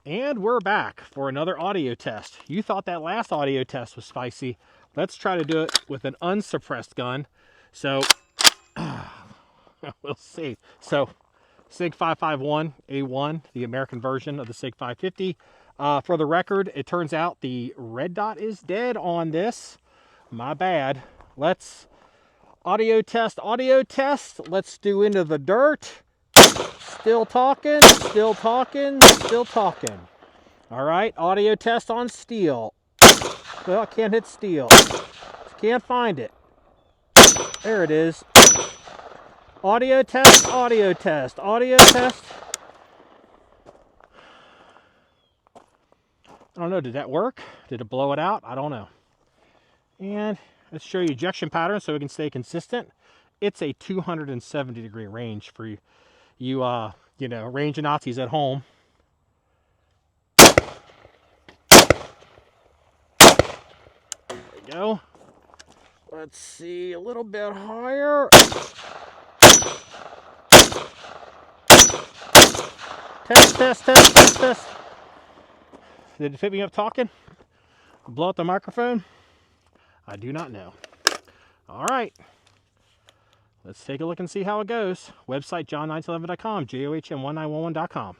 And we're back for another audio test. You thought that last audio test was spicy. Let's try to do it with an unsuppressed gun. So, we'll see. So, SIG 551A1, the American version of the SIG 550. For the record, it turns out the red dot is dead on this. My bad. Let's audio test, audio test. Let's do Into the Dirt. Still talking, still talking, still talking. All right, audio test on steel. Well, I can't hit steel. Can't find it. There it is. Audio test, audio test, audio test. I don't know, did that work? Did it blow it out? I don't know. And let's show you ejection pattern so we can stay consistent. It's a 270-degree range for you, you know, range Nazis at home. There we go. Let's see, a little bit higher. Test, test, test, test, test. Did it fit me up talking? Blow out the microphone? I do not know. All right. Let's take a look and see how it goes. Website John1911.com, JOHN1911.com.